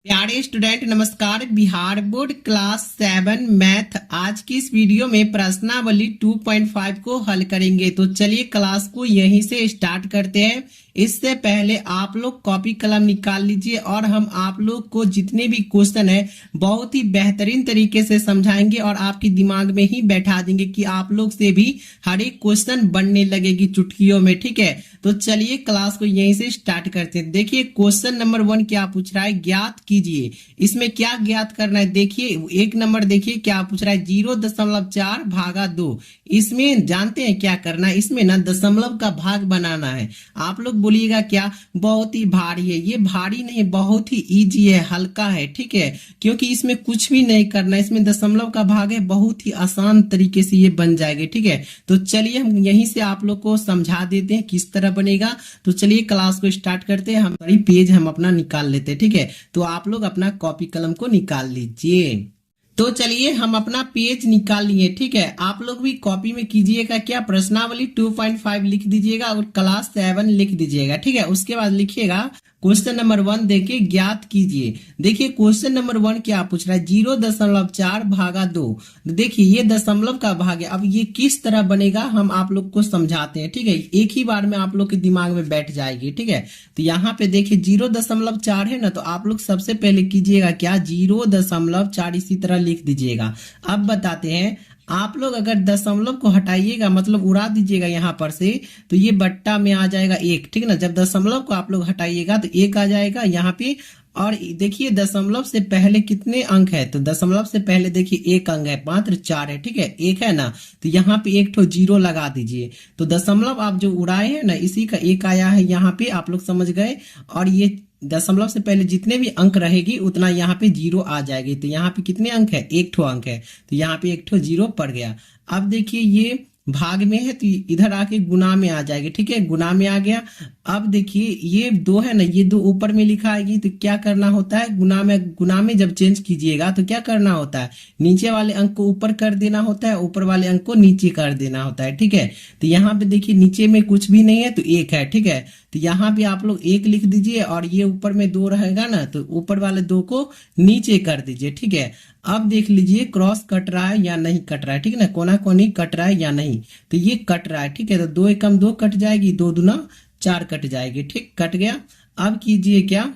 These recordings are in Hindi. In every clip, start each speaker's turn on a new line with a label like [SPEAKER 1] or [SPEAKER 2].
[SPEAKER 1] प्यारे स्टूडेंट नमस्कार। बिहार बोर्ड क्लास 7 मैथ आज की इस वीडियो में प्रश्नावली 2.5 को हल करेंगे। तो चलिए क्लास को यहीं से स्टार्ट करते हैं। इससे पहले आप लोग कॉपी कलम निकाल लीजिए और हम आप लोग को जितने भी क्वेश्चन है बहुत ही बेहतरीन तरीके से समझाएंगे और आपके दिमाग में ही बैठा देंगे कि आप लोग से भी हर एक क्वेश्चन बनने लगेगी चुटकियों में। ठीक है, तो चलिए क्लास को यहीं से स्टार्ट करते हैं। देखिए क्वेश्चन नंबर 1 क्या पूछ रहा है, ज्ञात कीजिए। इसमें क्या ज्ञात करना है, देखिए एक नंबर देखिए क्या पूछ रहा है, 0.4 भागा 2। इसमें जानते हैं क्या करना है, इसमें ना दशमलव का भाग बनाना है। आप लोग बोलिएगा क्या बहुत ही भारी है, ये भारी नहीं बहुत ही इजी है, हल्का है। ठीक है, क्योंकि इसमें कुछ भी नहीं करना है, इसमें दशमलव का भाग है, बहुत ही आसान तरीके से ये बन जाएगा। ठीक है, तो चलिए हम यहीं से आप लोग को समझा देते हैं किस तरह बनेगा। तो चलिए क्लास को स्टार्ट करते हैं। हमारी पेज हम अपना निकाल लेते हैं। ठीक है, तो आप लोग अपना कॉपी कलम को निकाल लीजिए। तो चलिए हम अपना पेज निकाल लिए। ठीक है, आप लोग भी कॉपी में कीजिएगा क्या, प्रश्नावली 2.5 लिख दीजिएगा और क्लास 7 लिख दीजिएगा। ठीक है, उसके बाद लिखिएगा क्वेश्चन नंबर 1 देखिए ज्ञात कीजिए। देखिए क्वेश्चन नंबर 1 क्या पूछ रहा है, 0.4 भागा 2। देखिए ये दशमलव का भाग है। अब ये किस तरह बनेगा हम आप लोग को समझाते हैं। ठीक है, एक ही बार में आप लोग के दिमाग में बैठ जाएगी। ठीक है, तो यहाँ पे देखिए 0.4 है ना, तो आप लोग सबसे पहले कीजिएगा क्या, 0.4 इसी तरह लिख दीजिएगा। अब बताते हैं, आप लोग अगर दशमलव को हटाइएगा मतलब उड़ा दीजिएगा यहाँ पर से, तो ये बट्टा में आ जाएगा 1। ठीक ना, जब दशमलव को आप लोग हटाइएगा तो 1 आ जाएगा यहाँ पे। और देखिए दशमलव से पहले कितने अंक है, तो दशमलव से पहले देखिए 1 अंक है, मात्र 4 है। ठीक है, 1 है ना, तो यहाँ पे एक ठो 0 लगा दीजिए। तो दशमलव आप जो उड़ाए हैं ना, इसी का 1 आया है यहाँ पे, आप लोग समझ गए। और ये दशमलव से पहले जितने भी अंक रहेगी उतना यहाँ पे 0 आ जाएगी। तो यहाँ पे कितने अंक है, 1 ठो अंक है, तो यहाँ पे 1 ठो 0 पड़ गया। अब देखिए ये भाग में है तो इधर आके गुना में आ जाएगी। ठीक है, गुना में आ गया। अब देखिए ये 2 है ना, ये 2 ऊपर में लिखा आएगी, तो क्या करना होता है, गुना में जब चेंज कीजिएगा तो क्या करना होता है, नीचे वाले अंक को ऊपर कर देना होता है, ऊपर वाले अंक को नीचे कर देना होता है। ठीक है, तो यहाँ पे देखिए नीचे में कुछ भी नहीं है तो 1 है। ठीक है, तो यहाँ पे आप लोग 1 लिख दीजिए और ये ऊपर में 2 रहेगा ना, तो ऊपर वाले 2 को नीचे कर दीजिए। ठीक है, अब देख लीजिए क्रॉस कट रहा है या नहीं कट रहा है। ठीक है ना, कोना कोनी कट रहा है या नहीं, तो ये कट रहा है। ठीक है, तो 2 एकम 2 कट जाएगी, 2 दूना 4 कट जाएगी। ठीक, कट गया। अब कीजिए क्या,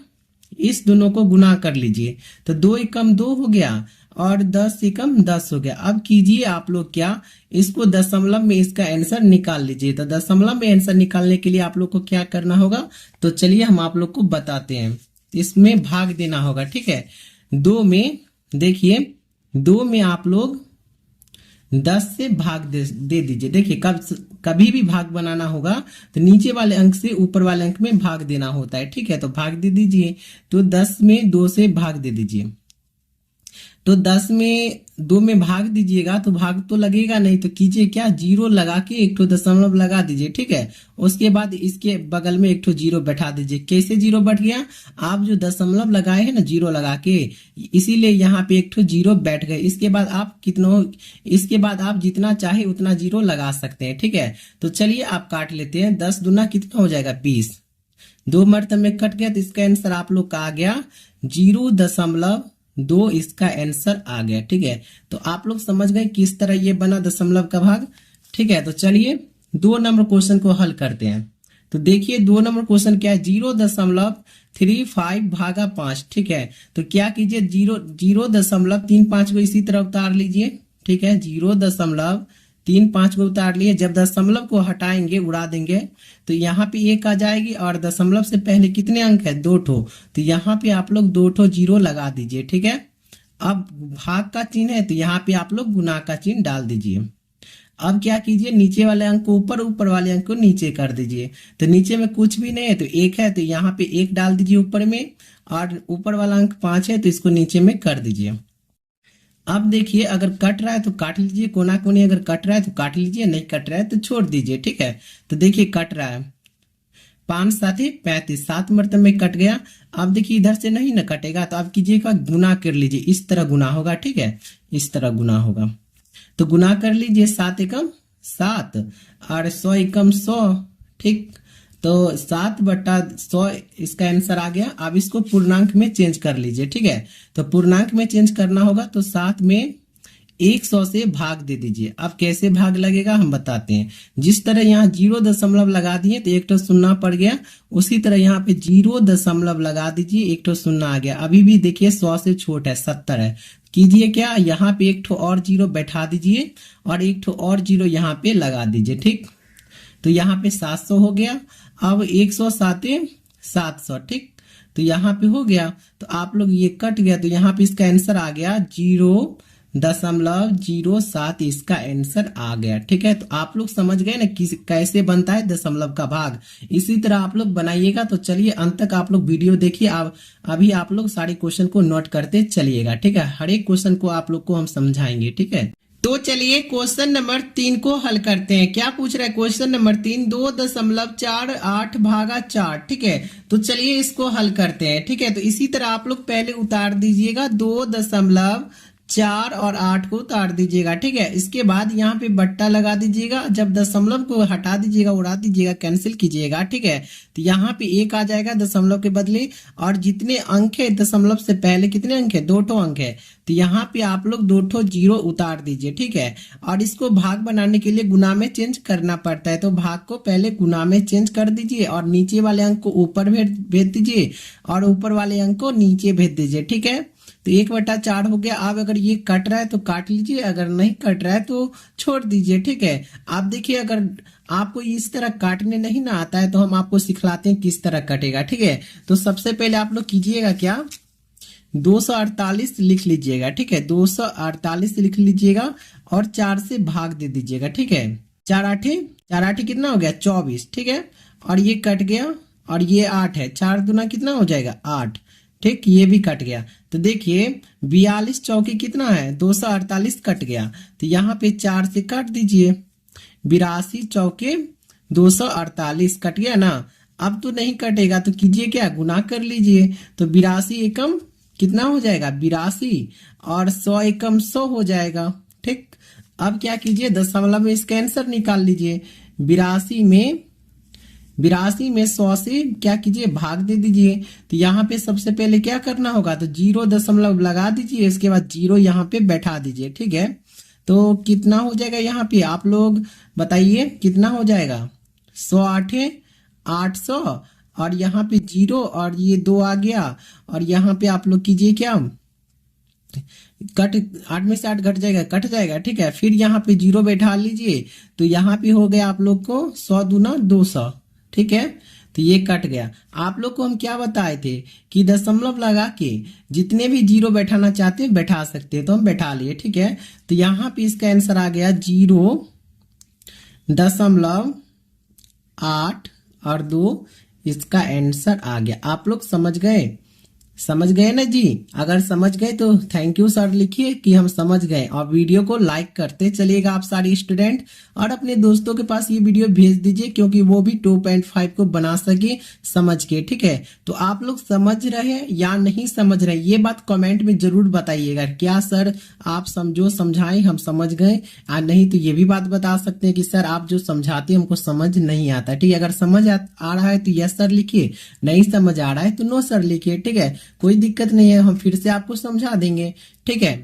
[SPEAKER 1] इस दोनों को गुना कर लीजिए, तो 2 एकम 2 हो गया और 10 एकम 10 हो गया। अब कीजिए आप लोग क्या, इसको दशमलव में इसका आंसर निकाल लीजिए। तो दशमलव में आंसर निकालने के लिए आप लोग को क्या करना होगा, तो चलिए हम आप लोग को बताते हैं। इसमें भाग देना होगा। ठीक है, 2 में देखिए 2 में आप लोग 10 से भाग दे दीजिए। देखिए कभी भी भाग बनाना होगा तो नीचे वाले अंक से ऊपर वाले अंक में भाग देना होता है। ठीक है, तो भाग दे दीजिए। तो 10 में 2 से भाग दे दीजिए। तो 10 में 2 में भाग दीजिएगा तो भाग तो लगेगा नहीं, तो कीजिए क्या, 0 लगा के एक ठो दशमलव लगा दीजिए। ठीक है, उसके बाद इसके बगल में एक ठो 0 बैठा दीजिए। कैसे 0 बैठ गया, आप जो दशमलव लगाए हैं ना 0 लगा के, इसीलिए यहाँ पे एक ठो 0 बैठ गए। इसके बाद आप जितना चाहे उतना 0 लगा सकते हैं। ठीक है, तो चलिए आप काट लेते हैं। 10 दूना कितना हो जाएगा, 20। 2 मरतबे में कट गया, तो इसका आंसर आप लोग का आ गया 0.2। इसका आंसर आ गया। ठीक है, तो आप लोग समझ गए किस तरह ये बना दशमलव का भाग। ठीक है, तो चलिए 2 नंबर क्वेश्चन को हल करते हैं। तो देखिए 2 नंबर क्वेश्चन क्या है, 0.35 भागा 5। ठीक है, तो क्या कीजिए, 0.35 को इसी तरह उतार लीजिए। ठीक है, 0.35 को उतार लिए। जब दशमलव को हटाएंगे उड़ा देंगे तो यहाँ पे 1 आ जाएगी और दशमलव से पहले कितने अंक है, 2 ठो, तो यहाँ पे आप लोग 2 ठो 0 लगा दीजिए। ठीक है, अब भाग का चिन्ह है तो यहाँ पे आप लोग गुना का चिन्ह डाल दीजिए। अब क्या कीजिए, नीचे वाले अंक को ऊपर, ऊपर वाले अंक को नीचे कर दीजिए। तो नीचे में कुछ भी नहीं है तो 1 है, तो यहाँ पे 1 डाल दीजिए ऊपर में, और ऊपर वाला अंक 5 है तो इसको नीचे में कर दीजिए। अब देखिए अगर कट रहा है तो काट लीजिए, कोना कोनी अगर कट रहा है तो काट लीजिए, नहीं कट रहा है तो छोड़ दीजिए। ठीक है, तो देखिए कट रहा है, 5 7 35, 7 मरतबे में कट गया। अब देखिए इधर से नहीं ना कटेगा, तो आप कीजिएगा गुना कर लीजिए, इस तरह गुना होगा। ठीक है, इस तरह गुना होगा, तो गुना कर लीजिए। 7 एकम 7 और 100 एकम 100। ठीक, तो 7/100 इसका आंसर आ गया। अब इसको पूर्णांक में चेंज कर लीजिए, ठीक है। तो पूर्णांक में चेंज करना होगा तो 7 में 100 से भाग दे दीजिए। अब कैसे भाग लगेगा हम बताते हैं। जिस तरह यहाँ 0 दशमलव लगा दिए तो एक तो शून्य पड़ गया, उसी तरह यहाँ पे 0 दशमलव लगा दीजिए, एक तो शून्य आ गया। अभी भी देखिए 100 से छोटा है, 70 है। कीजिए क्या, यहाँ पे एक ठो और 0 बैठा दीजिए और एक ठो और 0 यहाँ पे लगा दीजिए, ठीक। तो यहाँ पे 700 हो गया। अब 100 साते 700, ठीक। तो यहाँ पे हो गया। तो आप लोग ये कट गया तो यहाँ पे इसका आंसर आ गया 0.07 इसका आंसर आ गया, ठीक है। तो आप लोग समझ गए ना कि कैसे बनता है दशमलव का भाग। इसी तरह आप लोग बनाइएगा। तो चलिए अंत तक आप लोग वीडियो देखिए। अभी आप लोग सारे क्वेश्चन को नोट करते चलिएगा, ठीक है। हर एक क्वेश्चन को आप लोग को हम समझाएंगे, ठीक है। तो चलिए क्वेश्चन नंबर 3 को हल करते हैं। क्या पूछ रहा है क्वेश्चन नंबर 3, 2.48 भागा 4, ठीक है। तो चलिए इसको हल करते हैं, ठीक है। तो इसी तरह आप लोग पहले उतार दीजिएगा 2.4 और 8 को उतार दीजिएगा, ठीक है। इसके बाद यहाँ पे बट्टा लगा दीजिएगा। जब दशमलव को हटा दीजिएगा, उड़ा दीजिएगा, कैंसिल कीजिएगा, ठीक है। तो यहाँ पे 1 आ जाएगा दशमलव के बदले। और जितने अंक है दशमलव से पहले कितने अंक है, 2 ठो अंक है। तो यहाँ पे आप लोग 2 ठो 0 उतार दीजिए, ठीक है। और इसको भाग बनाने के लिए गुना में चेंज करना पड़ता है। तो भाग को पहले गुना में चेंज कर दीजिए और नीचे वाले अंक को ऊपर भेज दीजिए और ऊपर वाले अंक को नीचे भेज दीजिए, ठीक है। तो 1/4 हो गया। अब अगर ये कट रहा है तो काट लीजिए, अगर नहीं कट रहा है तो छोड़ दीजिए, ठीक है। आप देखिए अगर आपको इस तरह काटने नहीं ना आता है तो हम आपको सिखलाते हैं किस तरह कटेगा, ठीक है। तो सबसे पहले आप लोग कीजिएगा क्या, 248 लिख लीजिएगा, ठीक है। 248 लिख लीजिएगा और 4 से भाग दे दीजिएगा, ठीक है। 4 आठे कितना हो गया, 24, ठीक है। और ये कट गया और ये 8 है, 4 दूना कितना हो जाएगा, 8, ठीक। ये भी कट गया। तो देखिए 42 चौके कितना है, 248 कट गया। तो यहाँ पे 4 से काट दीजिए, 82 चौके 248 कट गया ना। अब तो नहीं कटेगा तो कीजिए क्या, गुना कर लीजिए। तो 82 एकम कितना हो जाएगा, 82 और 100 एकम 100 हो जाएगा, ठीक। अब क्या कीजिए, दशमलव में इसका आंसर निकाल लीजिए। 82 में 100 से क्या कीजिए, भाग दे दीजिए। तो यहाँ पे सबसे पहले क्या करना होगा, तो 0 दशमलव लगा दीजिए, इसके बाद 0 यहाँ पे बैठा दीजिए, ठीक है। तो कितना हो जाएगा यहाँ पे आप लोग बताइए कितना हो जाएगा, 100 8 800 और यहाँ पे 0 और ये 2 आ गया। और यहाँ पे आप लोग कीजिए क्या, कट 8 में से 8 घट जाएगा, कट जाएगा, ठीक है। फिर यहाँ पे 0 बैठा लीजिए। तो यहाँ पे हो गया आप लोग को 100 दूना 200, ठीक है। तो ये कट गया। आप लोग को हम क्या बताए थे कि दशमलव लगा के जितने भी 0 बैठाना चाहते हैं बैठा सकते हैं, तो हम बैठा लिए, ठीक है। तो यहाँ पे इसका आंसर आ गया 0.8 और 2 इसका आंसर आ गया। आप लोग समझ गए ना जी। अगर समझ गए तो थैंक यू सर लिखिए कि हम समझ गए, और वीडियो को लाइक करते चलिएगा आप सारे स्टूडेंट, और अपने दोस्तों के पास ये वीडियो भेज दीजिए क्योंकि वो भी 2.5 को बना सके समझ के, ठीक है। तो आप लोग समझ रहे हैं या नहीं समझ रहे, ये बात कमेंट में जरूर बताइएगा। क्या सर आप समझाएं हम समझ गए, और नहीं तो ये भी बात बता सकते हैं कि सर आप जो समझाते हैं हमको समझ नहीं आता, ठीक है। अगर समझ आ रहा है तो यस सर लिखिए, नहीं समझ आ रहा है तो नो सर लिखिए, ठीक है। कोई दिक्कत नहीं है, हम फिर से आपको समझा देंगे, ठीक है।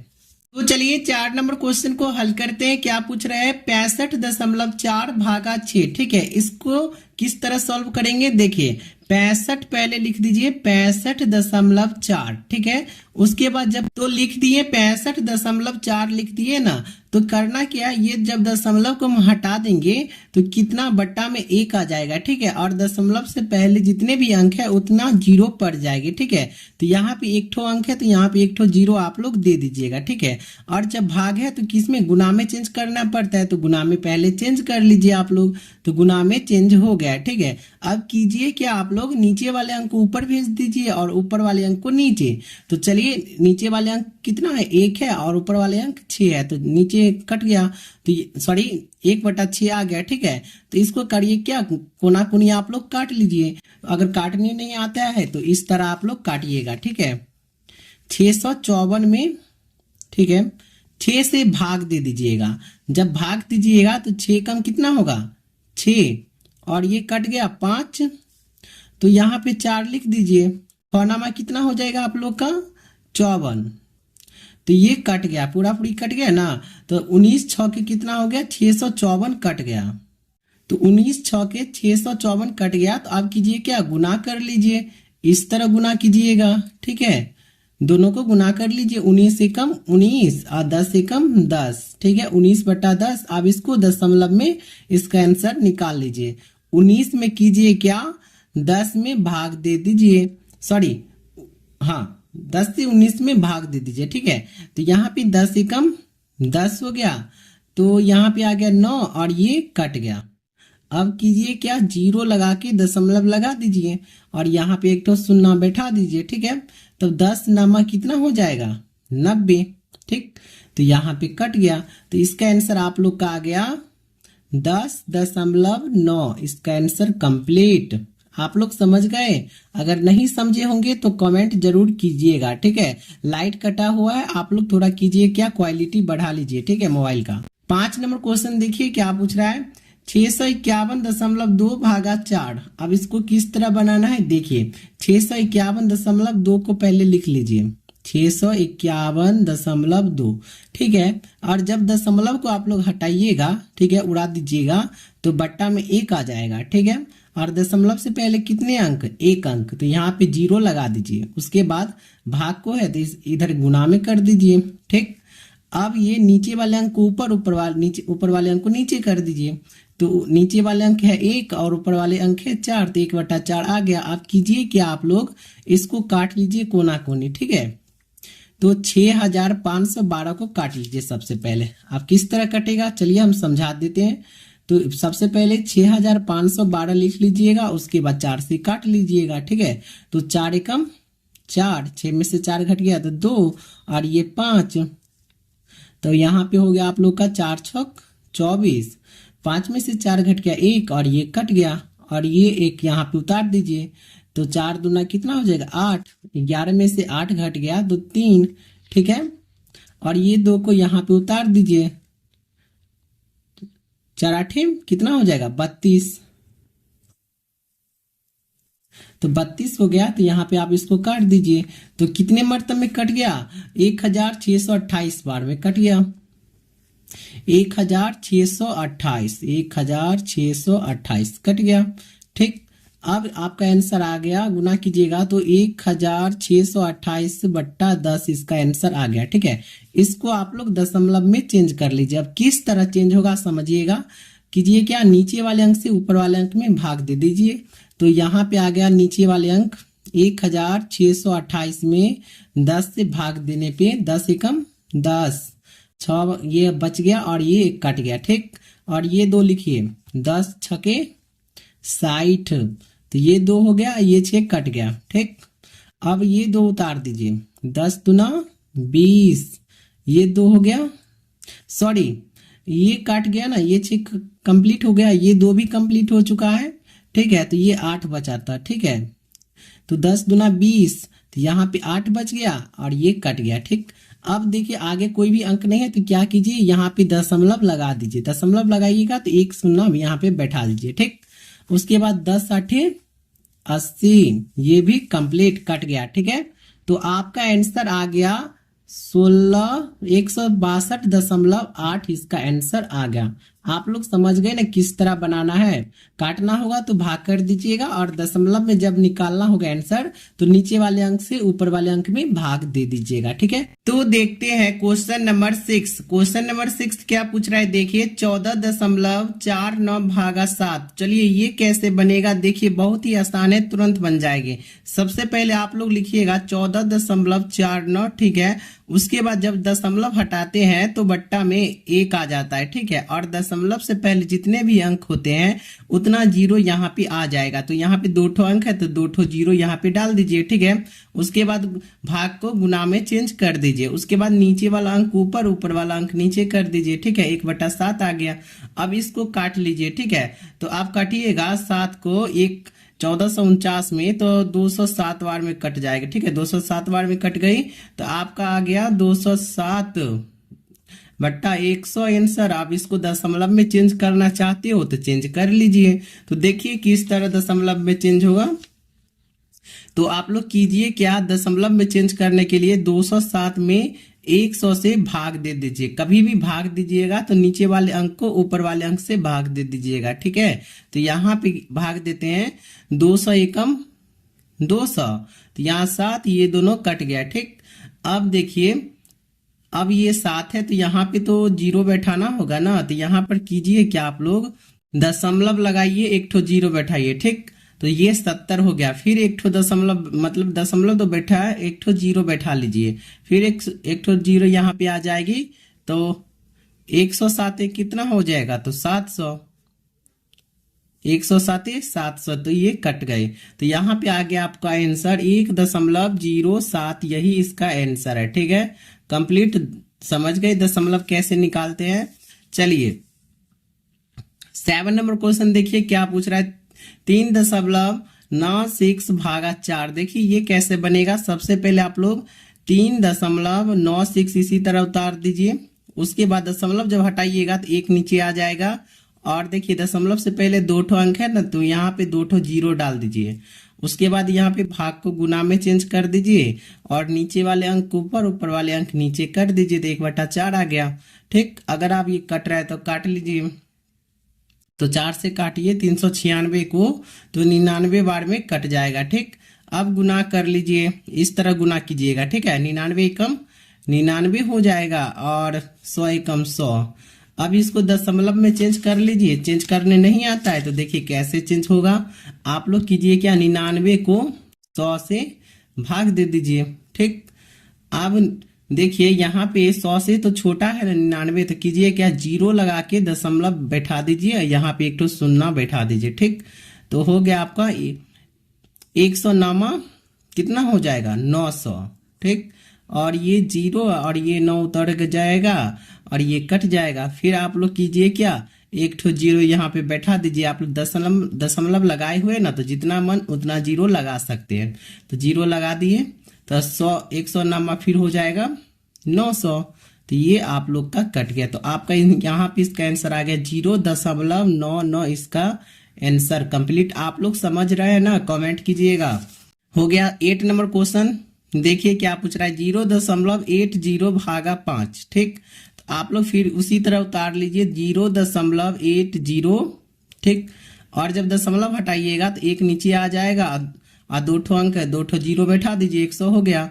[SPEAKER 1] तो चलिए 4 नंबर क्वेश्चन को हल करते हैं। क्या पूछ रहे हैं, 65.4 भागा 6, ठीक है। इसको किस तरह सॉल्व करेंगे, देखिए 65 पहले लिख दीजिए, 65.4, ठीक है। उसके बाद जब तो लिख दिए 65.4 लिख दिए ना, तो करना क्या, ये जब दशमलव को हम हटा देंगे तो कितना बट्टा में 1 आ जाएगा, ठीक है। और दशमलव से पहले जितने भी अंक है उतना 0 पड़ जाएगी, ठीक है। तो यहाँ पे 1 ठो अंक है तो यहाँ पे 1 ठो 0 आप लोग दे दीजिएगा, ठीक है। और जब भाग है तो किसमें, गुना में चेंज करना पड़ता है, तो गुना में पहले चेंज कर लीजिए आप लोग। तो गुना में चेंज हो गया, ठीक है। अब कीजिए क्या, आप लोग नीचे वाले अंक को ऊपर भेज दीजिए और ऊपर वाले अंक को नीचे। तो चलिए नीचे वाले अंक कितना है, 1 है, और ऊपर वाले अंक 6 है, तो नीचे कट गया, तो सॉरी 1/6 आ गया, ठीक है। तो इसको करिए क्या, कोना कोनी आप लोग काट लीजिए। अगर काटने नहीं आता है तो इस तरह आप लोग काटिएगा, ठीक है। 654 में, ठीक है, 6 से भाग दे दीजिएगा। जब भाग दीजिएगा तो 6 कम कितना होगा, 6 और ये कट गया 5, तो यहाँ पे 4 लिख दीजिए। फौनामा कितना हो जाएगा आप लोग का 54। तो ये कट गया, पूरा पूरी कट गया ना। तो 19 6 के कितना हो गया 654 कट गया। तो 19 6 के 654 कट गया। तो आप कीजिए क्या, गुना कर लीजिए, इस तरह गुना कीजिएगा, ठीक है। दोनों को गुना कर लीजिए, 19 से कम 19 और 10 से कम 10, ठीक है। 19/10। अब इसको दशमलव में इसका आंसर निकाल लीजिए। 19 में कीजिए क्या, 10 में भाग दे दीजिए, सॉरी हाँ 10 से 19 में भाग दे दीजिए, ठीक है। तो यहाँ पे 10 से कम 10 हो गया, तो यहाँ पे आ गया 9 और ये कट गया। अब कीजिए क्या, 0 लगा के दशमलव लगा दीजिए और यहाँ पे एक तो शून्य बैठा दीजिए, ठीक है। तो 10 नामा कितना हो जाएगा 90, ठीक। तो यहाँ पे कट गया। तो इसका आंसर आप लोग का आ गया 10.9। इसका आंसर कंप्लीट। आप लोग समझ गए? अगर नहीं समझे होंगे तो कमेंट जरूर कीजिएगा, ठीक है। लाइट कटा हुआ है, आप लोग थोड़ा कीजिए क्या, क्वालिटी बढ़ा लीजिए, ठीक है, मोबाइल का। 5 नंबर क्वेश्चन देखिए क्या पूछ रहा है, 651.2 भागा 4। अब इसको किस तरह बनाना है देखिए, 651.2 को पहले लिख लीजिए, 651.2, ठीक है। और जब दशमलव को आप लोग हटाइएगा, ठीक है, उड़ा दीजिएगा, तो बट्टा में 1 आ जाएगा, ठीक है। और दशमलव से पहले कितने अंक, 1 अंक, तो यहाँ पे 0 लगा दीजिए। उसके बाद भाग को है तो इधर गुना में कर दीजिए, ठीक। अब ये नीचे वाले अंक को ऊपर, ऊपर वाले अंक को नीचे कर दीजिए। तो नीचे वाले अंक है 1 और ऊपर वाले अंक है 4, तो 1/4 आ गया। आप कीजिए कि आप लोग इसको काट लीजिए कोना कोनी, ठीक है। तो 6512 को काट लीजिए। सबसे पहले आप किस तरह कटेगा चलिए हम समझा देते हैं। तो सबसे पहले 6512 लिख लीजिएगा, उसके बाद 4 से काट लीजिएगा, ठीक है। तो 4 एकम 4, 6 में से 4 घट गया तो 2 और ये 5, तो यहाँ पे हो गया आप लोग का 4 छक 24, 5 में से 4 घट गया 1 और ये कट गया और ये 1 यहाँ पे उतार दीजिए। तो 4 दूना कितना हो जाएगा 8, 11 में से 8 घट गया तो 3, ठीक है। और ये 2 को यहाँ पे उतार दीजिए, 4 8 कितना हो जाएगा 32, तो 32 हो गया। तो यहाँ पे आप इसको काट दीजिए। तो कितने मरतब में कट गया 1628 बार में कट गया, 1628 कट गया, ठीक। अब आपका आंसर आ गया, गुना कीजिएगा तो 1628/10 इसका आंसर आ गया, ठीक है। इसको आप लोग दशमलव में चेंज कर लीजिए। अब किस तरह चेंज होगा समझिएगा। कीजिए क्या, नीचे वाले अंक से ऊपर वाले अंक में भाग दे दीजिए। तो यहाँ पे आ गया नीचे वाले अंक 1628 में 10 से भाग देने पे 10 एकम 10, 6 ये बच गया और ये 1 कट गया, ठीक। और ये 2 लिखिए, 10 छके 60, तो ये 2 हो गया, ये 6 कट गया, ठीक। अब ये 2 उतार दीजिए, 10 दूना 20, ये 2 हो गया, सॉरी ये काट गया ना, ये 6 कंप्लीट हो गया, ये 2 भी कंप्लीट हो चुका है, ठीक है। तो ये 8 बचा था, ठीक है। तो 10 दूना 20, तो यहाँ पे 8 बच गया और ये कट गया, ठीक। अब देखिए आगे कोई भी अंक नहीं है तो क्या कीजिए, यहाँ पे दशमलव लगा दीजिए। दशमलव लगाइएगा तो 1 शून्य यहाँ पे बैठा दीजिए, ठीक। उसके बाद 10 8 80, ये भी कंप्लीट कट गया, ठीक है। तो आपका आंसर आ गया 162.8 इसका आंसर आ गया। आप लोग समझ गए ना किस तरह बनाना है। काटना होगा तो भाग कर दीजिएगा और दशमलव में जब निकालना होगा आंसर तो नीचे वाले अंक से ऊपर वाले अंक में भाग दे दीजिएगा, ठीक है। तो देखते हैं क्वेश्चन नंबर 6। क्वेश्चन नंबर 6 क्या पूछ रहा है देखिए, 14.49 भागा 7। चलिए ये कैसे बनेगा देखिए, बहुत ही आसान है, तुरंत बन जाएगी। सबसे पहले आप लोग लिखिएगा 14.49, ठीक है। उसके बाद जब दशमलव हटाते हैं तो बट्टा में 1 आ जाता है, ठीक है। और दशमलव से पहले जितने भी अंक होते हैं उतना 0 यहाँ पे आ जाएगा। तो यहाँ पे 2 ठो अंक है तो 2 ठो 0 यहाँ पे डाल दीजिए, ठीक है। उसके बाद भाग को गुना में चेंज कर दीजिए। उसके बाद नीचे वाला अंक ऊपर, ऊपर वाला अंक नीचे कर दीजिए, ठीक है। 1/7 आ गया। अब इसको काट लीजिए, ठीक है। तो आप काटिएगा 7 को 1449 में तो 207 बार में कट जाएगा, ठीक है। 207 बार में कट गई तो आपका आ गया 207 बट्टा 100 आंसर। आप इसको दशमलव में चेंज करना चाहते हो तो चेंज कर लीजिए। तो देखिए किस तरह दशमलव में चेंज होगा। तो आप लोग कीजिए क्या, दशमलव में चेंज करने के लिए 207 में 100 से भाग दे दीजिए। कभी भी भाग दीजिएगा तो नीचे वाले अंक को ऊपर वाले अंक से भाग दे दीजिएगा, ठीक है। तो यहाँ पे भाग देते हैं 200 एकम 200, तो यहाँ 7, ये दोनों कट गया, ठीक। अब देखिए, अब ये 7 है तो यहाँ पे तो 0 बैठाना होगा ना। तो यहाँ पर कीजिए क्या, आप लोग दशमलव लगाइए, एक ठो 0 बैठाइए, ठीक। तो ये 70 हो गया। फिर एक ठो दशमलव, मतलब दशमलव तो बैठा है, एक ठो 0 बैठा लीजिए। फिर एक ठो 0 यहाँ पे आ जाएगी। तो 107 कितना हो जाएगा, तो 700, 107 700, तो ये कट गए। तो यहाँ पे आ गया आपका आंसर 1.07, यही इसका आंसर है, ठीक है। कंप्लीट समझ गए दशमलव कैसे निकालते हैं। चलिए 7 नंबर क्वेश्चन देखिए क्या पूछ रहा है। 3.96 भागा 4, देखिए ये कैसे बनेगा। सबसे पहले आप लोग 3.96 इसी तरह उतार दीजिए। उसके बाद दशमलव जब हटाइएगा तो एक नीचे आ जाएगा। और देखिए दशमलव से पहले 2 ठो अंक है ना, तो यहाँ पे 2 ठो 0 डाल दीजिए। उसके बाद यहाँ पे भाग को गुना में चेंज कर दीजिए और नीचे वाले अंक ऊपर, ऊपर वाले अंक नीचे कर दीजिए, तो 1/4 आ गया, ठीक। अगर आप ये कट रहा है तो काट लीजिए। तो 4 से काटिए 396 को, तो 99 बार में कट जाएगा, ठीक। अब गुना कर लीजिए, इस तरह गुना कीजिएगा, ठीक है। 99 एकम 99 हो जाएगा और 100 एकम 100। अब इसको दशमलव में चेंज कर लीजिए। चेंज करने नहीं आता है तो देखिए कैसे चेंज होगा। आप लोग कीजिए क्या, 99 को 100 से भाग दे दीजिए, ठीक। अब देखिए यहाँ पे 100 से तो छोटा है ना 99, तो कीजिए क्या, 0 लगा के दशमलव बैठा दीजिए, यहाँ पे एक तो शून्य बैठा दीजिए, ठीक। तो हो गया आपका 100 नामा कितना हो जाएगा, 900, ठीक। और ये 0 और ये 9 उतर जाएगा और ये कट जाएगा। फिर आप लोग कीजिए क्या, एक ठो 0 यहाँ पे बैठा दीजिए। आप लोग दशमलव लगाए हुए ना, तो जितना मन उतना 0 लगा सकते हैं। तो 0 लगा दिए तो 100 नामा फिर हो जाएगा 900। तो ये आप लोग का कट गया। तो आपका यहाँ पे इसका आंसर आ गया 0.99, इसका आंसर कंप्लीट। आप लोग समझ रहे हैं ना, कमेंट कीजिएगा। हो गया 8 नंबर क्वेश्चन। देखिए क्या पूछ रहा है, 0.80 भागा 5, ठीक। तो आप लोग फिर उसी तरह उतार लीजिए 0.80, ठीक। और जब दशमलव हटाइएगा तो एक नीचे आ जाएगा और 2 ठो अंक है, 2 ठो 0 बैठा दीजिए, 100 हो गया।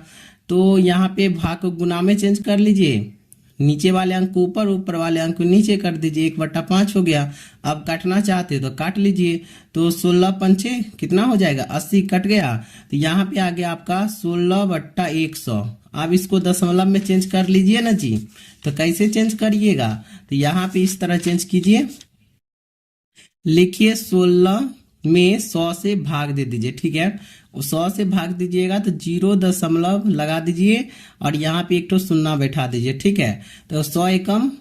[SPEAKER 1] तो यहाँ पे भाग को गुना में चेंज कर लीजिए, नीचे वाले अंक को ऊपर, ऊपर वाले अंक को नीचे कर दीजिए, 1/5 हो गया। अब काटना चाहते हो तो काट लीजिए। तो 16 पंचे कितना हो जाएगा, 80, कट गया। तो यहाँ पे आ गया आपका 16/100। अब इसको दशमलव में चेंज कर लीजिए ना जी। तो कैसे चेंज करिएगा, तो यहाँ पे इस तरह चेंज कीजिए, लिखिए 16 में 100 से भाग दे दीजिए, ठीक है। 100 से भाग दीजिएगा तो 0 दशमलव लगा दीजिए और यहाँ पे एक तो शून्य बैठा दीजिए, ठीक है। तो 100 एकम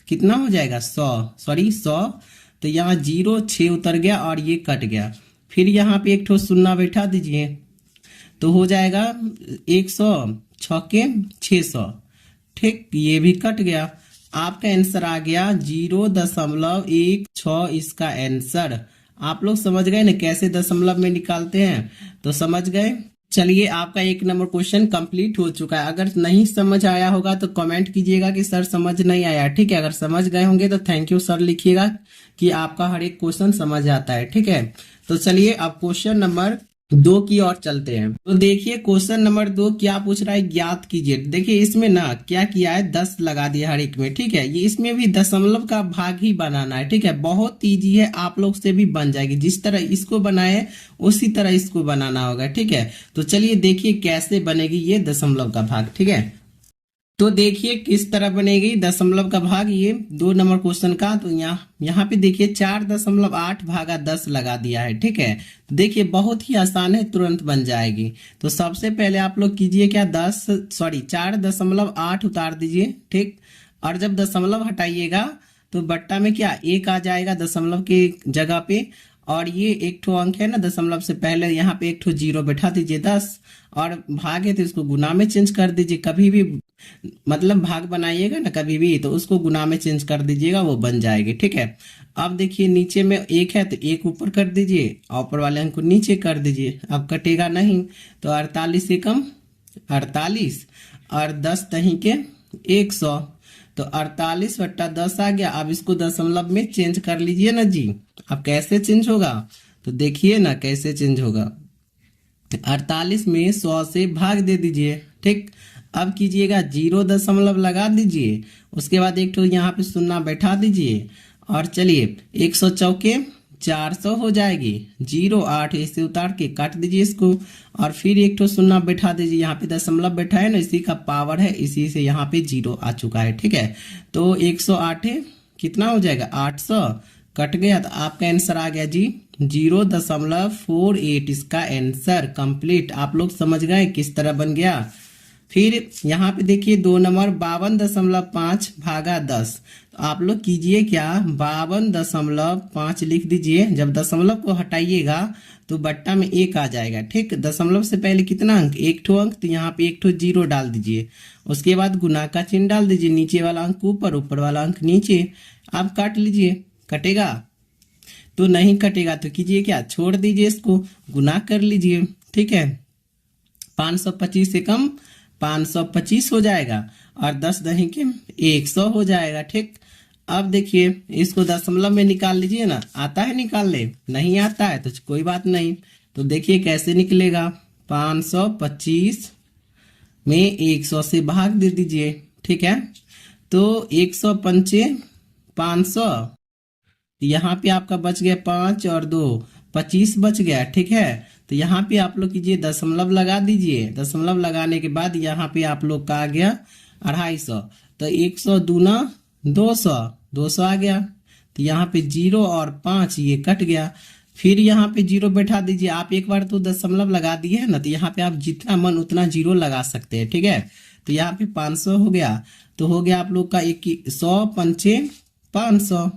[SPEAKER 1] कितना हो जाएगा, 100। तो यहाँ 0 6 उतर गया और ये कट गया। फिर यहाँ पे एक तो शून्य बैठा दीजिए, तो हो जाएगा 100, 6 600, ठीक। ये भी कट गया। आपका आंसर आ गया 0.16, इसका आंसर। आप लोग समझ गए ना कैसे दशमलव में निकालते हैं, तो समझ गए। चलिए आपका 1 नंबर क्वेश्चन कंप्लीट हो चुका है। अगर नहीं समझ आया होगा तो कमेंट कीजिएगा कि सर समझ नहीं आया, ठीक है। अगर समझ गए होंगे तो थैंक यू सर लिखिएगा कि आपका हर एक क्वेश्चन समझ आता है, ठीक है। तो चलिए अब क्वेश्चन नंबर 2 की ओर चलते हैं। तो देखिए क्वेश्चन नंबर 2 क्या पूछ रहा है, ज्ञात कीजिए। देखिए इसमें ना क्या किया है, 10 लगा दिया हर एक में, ठीक है। ये इसमें भी दशमलव का भाग ही बनाना है, ठीक है। बहुत ईजी है, आप लोग से भी बन जाएगी। जिस तरह इसको बनाए उसी तरह इसको बनाना होगा, ठीक है। तो चलिए देखिए कैसे बनेगी ये दशमलव का भाग, ठीक है। तो देखिए किस तरह बनेगी दशमलव का भाग, ये 2 नंबर क्वेश्चन का। तो यहाँ पे देखिए 4.8 भागा 10 लगा दिया है, ठीक है। तो देखिए बहुत ही आसान है, तुरंत बन जाएगी। तो सबसे पहले आप लोग कीजिए क्या, 4.8 उतार दीजिए, ठीक। और जब दशमलव हटाइएगा तो बट्टा में क्या 1 आ जाएगा दशमलव की जगह पे, और ये एक ठो अंक है ना दशमलव से पहले, यहाँ पे एक ठो जीरो बैठा दीजिए 10, और भाग है तो इसको गुना में चेंज कर दीजिए। कभी भी मतलब भाग बनाइएगा ना कभी भी, तो उसको गुना में चेंज कर दीजिएगा, वो बन जाएगी। ठीक है, अब देखिए नीचे में एक है तो एक ऊपर कर दीजिए और ऊपर वाले अंक को नीचे कर दीजिए। अब कटेगा नहीं, तो 48 से कम 48 और 10 दही के 100, तो 48/10 आ गया। अब इसको दशमलव में चेंज कर लीजिए ना जी। अब कैसे चेंज होगा, तो देखिए ना कैसे चेंज होगा। 48 में 100 से भाग दे दीजिए। ठीक, अब कीजिएगा 0 दशमलव लगा दीजिए, उसके बाद एक तो यहाँ पे शून्य बैठा दीजिए, और चलिए 100 चौके 400 हो जाएगी। 0 8 ऐसे उतार के काट दीजिए इसको, और फिर एक तो शून्य बैठा दीजिए। यहाँ पे दशमलव बैठा है ना, इसी का पावर है, इसी से यहाँ पे 0 आ चुका है। ठीक है, तो 108 कितना हो जाएगा 800, कट गया, तो आपका आंसर आ गया जी 0.48। इसका आंसर कंप्लीट। आप लोग समझ गए किस तरह बन गया। फिर यहाँ पे देखिए 2 नंबर 52.5 भागा 10, तो आप लोग कीजिए क्या, 52.5 लिख दीजिए। जब दशमलव को हटाइएगा तो बट्टा में 1 आ जाएगा। ठीक, दशमलव से पहले कितना अंक, एक ठो अंक, तो यहाँ पे एक ठो 0 डाल दीजिए। उसके बाद गुना का चिन्ह डाल दीजिए, नीचे वाला अंक ऊपर, ऊपर वाला अंक नीचे। आप काट लीजिए, कटेगा तो नहीं कटेगा तो कीजिए क्या, छोड़ दीजिए, इसको गुना कर लीजिए। ठीक है, 525 से कम 525 हो जाएगा, और 10 दही के 100 हो जाएगा। ठीक, अब देखिए इसको दशमलव में निकाल लीजिए ना। आता है निकालने, नहीं आता है तो कोई बात नहीं। तो देखिए कैसे निकलेगा, 525 में 100 से भाग दे दीजिए। ठीक है, तो 100 पंचे 500, यहाँ पे आपका बच गया 5 और 2 25 बच गया। ठीक है, तो यहाँ पे आप लोग कीजिए दशमलव लगा दीजिए। दशमलव लगाने के बाद यहाँ पे आप लोग का आ गया 250, तो 100 दूना 200, 200 आ गया। तो यहाँ पे 0 और 5 ये कट गया। फिर यहाँ पे 0 बैठा दीजिए। आप एक बार तो दशमलव लगा दिए है ना, तो यहाँ पे आप जितना मन उतना 0 लगा सकते हैं। ठीक है, तो यहाँ पे 500 हो गया, तो हो गया आप लोग का 100 पंचे 500,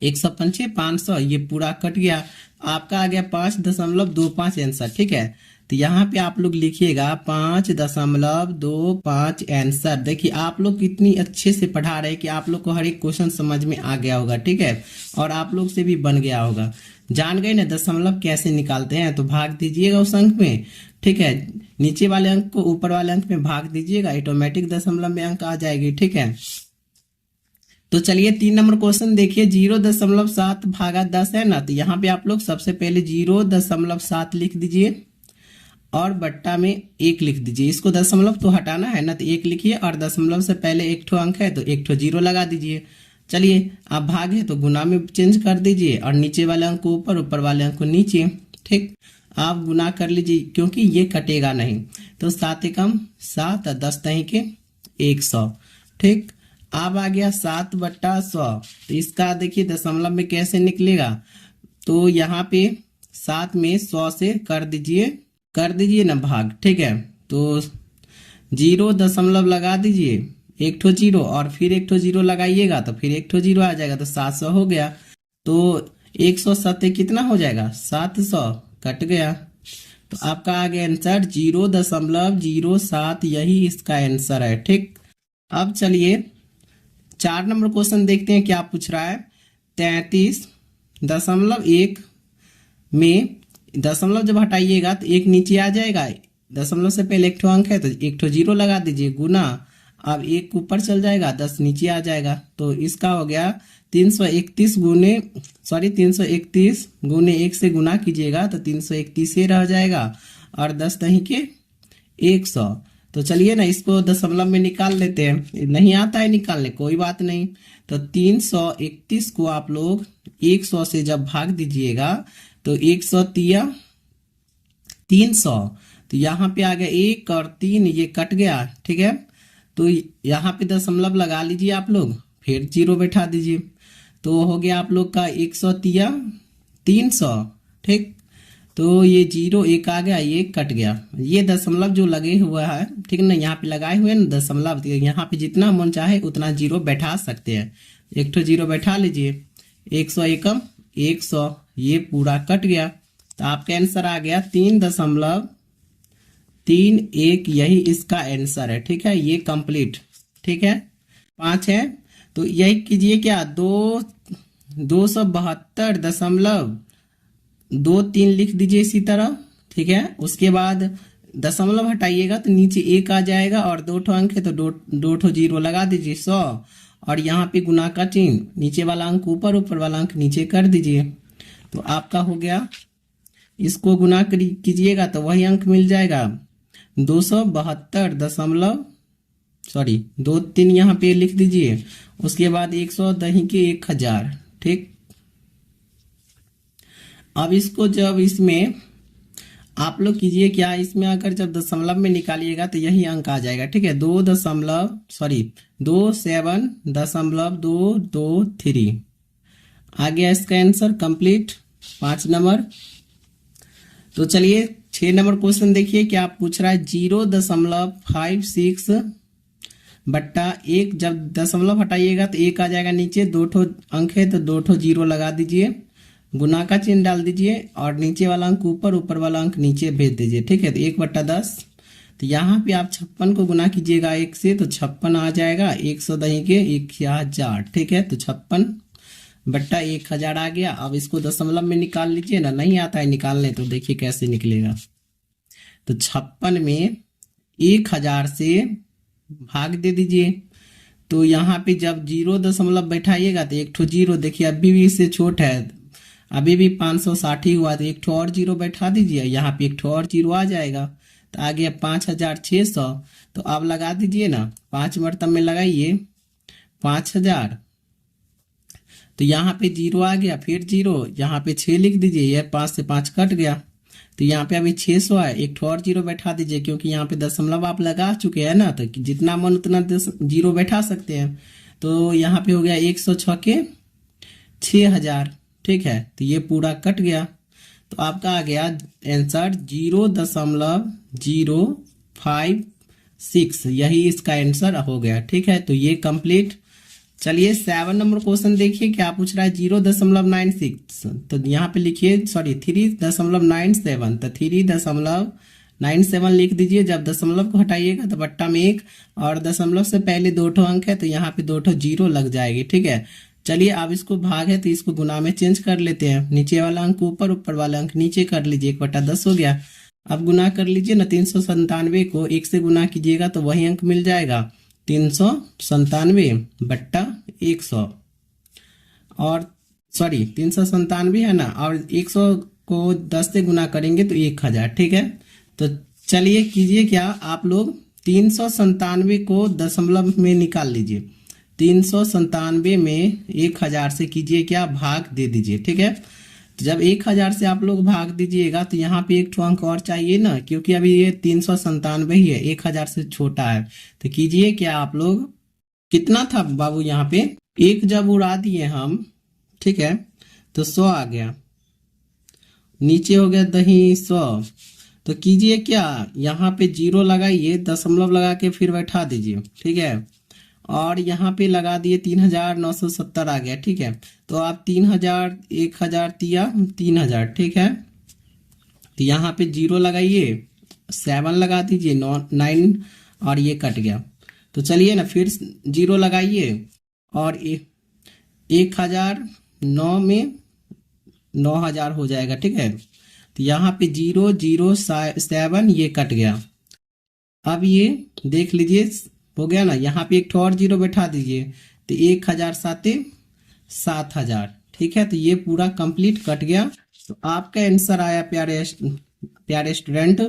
[SPEAKER 1] 100 पंचे 500, ये पूरा कट गया। आपका आ गया 5.25 आंसर। ठीक है, तो यहाँ पे आप लोग लिखिएगा 5.25 आंसर। देखिए आप लोग कितनी अच्छे से पढ़ा रहे हैं कि आप लोग को हर एक क्वेश्चन समझ में आ गया होगा। ठीक है, और आप लोग से भी बन गया होगा। जान गए ना दशमलव कैसे निकालते हैं, तो भाग दीजिएगा उस अंक में। ठीक है, नीचे वाले अंक को ऊपर वाले अंक में भाग दीजिएगा, ऑटोमेटिक दशमलव में अंक आ जाएगी। ठीक है, तो चलिए 3 नंबर क्वेश्चन देखिए। 0.7 भागा 10 है ना, तो यहाँ पे आप लोग सबसे पहले 0.7 लिख दीजिए और बट्टा में 1 लिख दीजिए। इसको दशमलव तो हटाना है ना, तो 1 लिखिए, और दशमलव से पहले एक ठो अंक है तो एक ठो 0 लगा दीजिए। चलिए आप भाग है तो गुना में चेंज कर दीजिए, और नीचे वाले अंक को ऊपर, ऊपर वाले अंक को नीचे। ठीक, आप गुना कर लीजिए क्योंकि ये कटेगा नहीं। तो 7 एकम 7, 10 दही के 100। ठीक, अब आ गया 7/100। तो इसका देखिए दशमलव में कैसे निकलेगा, तो यहाँ पे 7 में 100 से कर दीजिए ना भाग। ठीक है, तो 0 दशमलव लगा दीजिए, एक ठो 0 और फिर एक ठो 0 लगाइएगा तो फिर एक ठो 0 आ जाएगा, तो 700 हो गया। तो 107 कितना हो जाएगा 700, कट गया। तो आपका आ गया आंसर 0.07, यही इसका आंसर है। ठीक, अब चलिए 4 नंबर क्वेश्चन देखते हैं क्या पूछ रहा है। 33.1 में दशमलव जब हटाइएगा तो 1 नीचे आ जाएगा। दशमलव से पहले एक ठो अंक है तो एक ठो 0 लगा दीजिए, गुना। अब 1 ऊपर चल जाएगा, 10 नीचे आ जाएगा। तो इसका हो गया 331 गुने 1 से गुना कीजिएगा तो 331 से रह जाएगा, और 10 दही के 100। तो चलिए ना इसको दशमलव में निकाल लेते हैं। नहीं आता है निकालने, कोई बात नहीं। तो 331 को आप लोग 100 से जब भाग दीजिएगा तो 100 तिया 300, तो यहाँ पे आ गया 1 और 3, ये कट गया। ठीक है, तो यहाँ पे दशमलव लगा लीजिए आप लोग, फिर 0 बैठा दीजिए, तो हो गया आप लोग का 100 तिया 300। ठीक, तो ये 0 1 आ गया, ये कट गया। ये दशमलव जो लगे हुआ है, ठीक ना, यहाँ पे लगाए हुए ना दशमलव, यहाँ पे जितना मन चाहे उतना 0 बैठा सकते हैं। एक ठो 0 बैठा लीजिए, 100 एकम 100, ये पूरा कट गया तो आपका आंसर आ गया 3.31, यही इसका आंसर है। ठीक है, ये कंप्लीट। ठीक है, 5 है तो यही कीजिए क्या, 272.23 लिख दीजिए इसी तरह। ठीक है, उसके बाद दशमलव हटाइएगा तो नीचे 1 आ जाएगा और 2 ठो अंक है तो दो ठो जीरो लगा दीजिए 100, और यहाँ पे गुना का चिन्ह, नीचे वाला अंक ऊपर, ऊपर वाला अंक नीचे कर दीजिए तो आपका हो गया। इसको गुना कीजिएगा तो वही अंक मिल जाएगा 2 3 यहाँ पे लिख दीजिए। उसके बाद 100 दही के 1000। ठीक, अब इसको जब इसमें आप लोग कीजिए क्या, इसमें अगर जब दशमलव में निकालिएगा तो यही अंक आ जाएगा। ठीक है, 27.223 आ गया इसका आंसर कंप्लीट। 5 नंबर। तो चलिए 6 नंबर क्वेश्चन देखिए क्या पूछ रहा है। 0.56 बट्टा 1, जब दशमलव हटाइएगा तो 1 आ जाएगा नीचे, 2 ठो अंक है तो 2 ठो जीरो लगा दीजिए, गुना का चिन्ह डाल दीजिए और नीचे वाला अंक ऊपर, ऊपर वाला अंक नीचे भेज दीजिए। ठीक है, तो 1/10। तो यहाँ पे आप 56 को गुना कीजिएगा 1 से तो 56 आ जाएगा, 100 दही के 1000। ठीक है, तो 56/1000 आ गया। अब इसको दशमलव में निकाल लीजिए ना, नहीं आता है निकालने तो देखिए कैसे निकलेगा। तो 56 में 1000 से भाग दे दीजिए। तो यहाँ पे जब 0 बैठाइएगा तो 1 ठो जीरो, देखिए अभी भी इससे छोट है, अभी भी 560 ही हुआ तो 1 ठो और जीरो बैठा दीजिए, यहाँ पे 1 ठो और जीरो आ जाएगा तो आ गया 5600। तो अब लगा दीजिए ना, 5 मरतब में लगाइए 5000, तो यहाँ पे जीरो आ गया, फिर जीरो, यहाँ पे 6 लिख दीजिए, यह 5 से 5 कट गया तो यहाँ पे अभी 600 है, 1 ठो और जीरो बैठा दीजिए क्योंकि यहाँ पे दशमलव आप लगा चुके हैं ना, तो जितना मन उतना जीरो बैठा सकते हैं। तो यहाँ पे हो गया 106 के 6000। ठीक है, तो ये पूरा कट गया तो आपका आ गया आंसर 0.056, यही इसका आंसर हो गया। ठीक है, तो ये कंप्लीट। चलिए 7 नंबर क्वेश्चन देखिए क्या पूछ रहा है। 0.96, तो यहाँ पे लिखिए 3.97, तो 3.97 लिख दीजिए। जब दशमलव को हटाइएगा तो बट्टा में 1 और दशमलव से पहले 2 ठो अंक है तो यहाँ पे 2 ठो जीरो लग जाएगी। ठीक है, चलिए अब इसको भाग है तो इसको गुना में चेंज कर लेते हैं, नीचे वाला अंक ऊपर, ऊपर वाला अंक नीचे कर लीजिए, 1/10 हो गया। अब गुना कर लीजिए ना, 397 को 1 से गुना कीजिएगा तो वही अंक मिल जाएगा 397/100, और 397 है ना, और 100 को 10 से गुना करेंगे तो 1000। ठीक है, तो चलिए कीजिए क्या, आप लोग 397 को दशमलव में निकाल लीजिए, 397 में 1000 से कीजिए क्या, भाग दे दीजिए। ठीक है, तो जब 1000 से आप लोग भाग दीजिएगा तो यहाँ पे 1 ठो अंक और चाहिए ना, क्योंकि अभी ये 397 ही है, 1000 से छोटा है। तो कीजिए क्या आप लोग, कितना था बाबू यहाँ पे, 1 जब उड़ा दिए हम, ठीक है, तो 100 आ गया, नीचे हो गया दही 100। तो कीजिए क्या, यहाँ पे जीरो लगाइए, दशमलव लगा के फिर बैठा दीजिए। ठीक है, और यहाँ पे लगा दिए 3970 आ गया। ठीक है, तो आप 3000, 1000 दिया 3000। ठीक है, तो यहाँ पे जीरो लगाइए, 7 लगा दीजिए, 9 और ये कट गया। तो चलिए ना फिर जीरो लगाइए और 1009 में 9000 हो जाएगा। ठीक है, तो यहाँ पे 007 ये कट गया। अब ये देख लीजिए हो गया ना, यहाँ पे 1 ठो और जीरो बैठा दीजिए तो 1000 7 7000। ठीक है, तो ये पूरा कंप्लीट कट गया। तो आपका आंसर आया प्यारे स्टूडेंट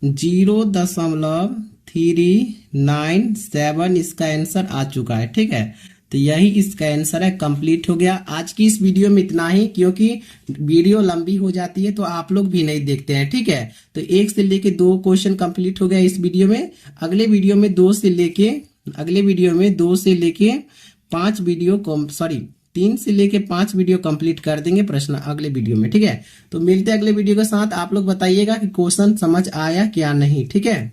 [SPEAKER 1] 0.397 इसका आंसर आ चुका है। ठीक है, तो यही इसका आंसर है, कंप्लीट हो गया। आज की इस वीडियो में इतना ही, क्योंकि वीडियो लंबी हो जाती है तो आप लोग भी नहीं देखते हैं। ठीक है, तो 1 से लेके 2 क्वेश्चन कंप्लीट हो गया इस वीडियो में। अगले वीडियो में 2 से लेके 5 वीडियो 3 से लेके 5 वीडियो कंप्लीट कर देंगे प्रश्न अगले वीडियो में। ठीक है, तो मिलते हैं अगले वीडियो के साथ। आप लोग बताइएगा कि क्वेश्चन समझ आया क्या नहीं। ठीक है।